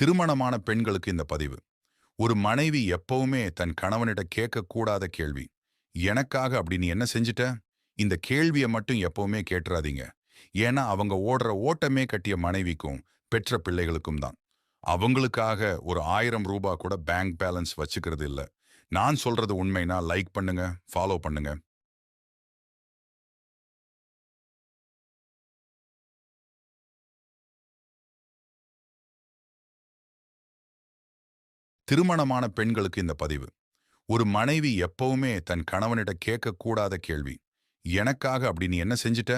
திருமணமான பெண்களுக்கு இந்த பதிவு. ஒரு மனைவி எப்பவுமே தன் கணவனிட கேட்கக்கூடாத கேள்வி. எனக்காக அப்படி நீ என்ன செஞ்சுட்ட? இந்த கேள்வியை மட்டும் எப்பவுமே கேட்டுறாதீங்க. ஏன்னா அவங்க ஓடுற ஓட்டமே கட்டிய மனைவிக்கும் பெற்ற பிள்ளைகளுக்கும் தான். அவங்களுக்காக ஒரு 1000 ரூபாய் கூட பேங்க் பேலன்ஸ் வச்சுக்கிறது இல்ல. நான் சொல்றது உண்மைனா லைக் பண்ணுங்க, ஃபாலோ பண்ணுங்க. திருமணமான பெண்களுக்கு இந்த பதிவு. ஒரு மனைவி எப்பவுமே தன் கணவனிட கேட்கக்கூடாத கேள்வி. எனக்காக அப்படி நீ என்ன செஞ்சுட்ட?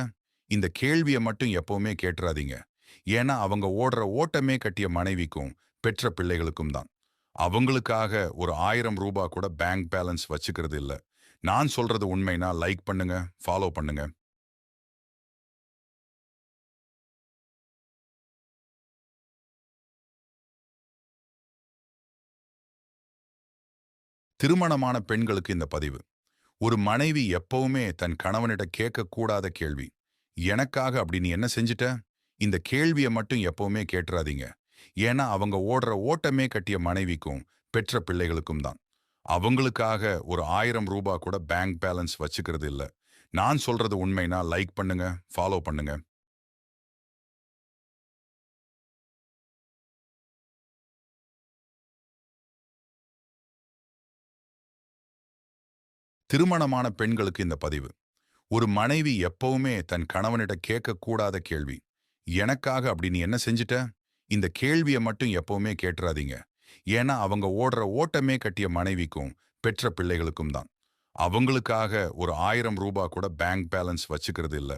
இந்த கேள்வியை மட்டும் எப்பவுமே கேட்டுறாதீங்க. ஏன்னா அவங்க ஓடுற ஓட்டமே கட்டிய மனைவிக்கும் பெற்ற பிள்ளைகளுக்கும் தான். அவங்களுக்காக ஒரு 1000 ரூபாய் கூட பேங்க் பேலன்ஸ் வச்சுக்கிறது இல்ல. நான் சொல்றது உண்மைனா லைக் பண்ணுங்க, ஃபாலோ பண்ணுங்க. திருமணமான பெண்களுக்கு இந்த பதிவு. ஒரு மனைவி எப்பவுமே தன் கணவனிட கேட்கக்கூடாத கேள்வி. எனக்காக அப்படி நீ என்ன செஞ்சுட்ட? இந்த கேள்வியை மட்டும் எப்பவுமே கேட்டுறாதீங்க. ஏன்னா அவங்க ஓடுற ஓட்டமே கட்டிய மனைவிக்கும் பெற்ற பிள்ளைகளுக்கும் தான். அவங்களுக்காக ஒரு 1000 ரூபாய் கூட பேங்க் பேலன்ஸ் வச்சுக்கிறது இல்ல. நான் சொல்றது உண்மைனா லைக் பண்ணுங்க, ஃபாலோ பண்ணுங்க. திருமணமான பெண்களுக்கு இந்த பதிவு. ஒரு மனைவி எப்பவுமே தன் கணவனிட கேட்கக்கூடாத கேள்வி. எனக்காக அப்படி நீ என்ன செஞ்சுட்ட? இந்த கேள்வியை மட்டும் எப்பவுமே கேட்டுறாதீங்க. ஏன்னா அவங்க ஓடுற ஓட்டமே கட்டிய மனைவிக்கும் பெற்ற பிள்ளைகளுக்கும் தான். அவங்களுக்காக ஒரு 1000 ரூபாய் கூட பேங்க் பேலன்ஸ் வச்சுக்கிறது இல்ல.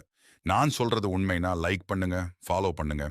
நான் சொல்றது உண்மைனா லைக் பண்ணுங்க, ஃபாலோ பண்ணுங்க.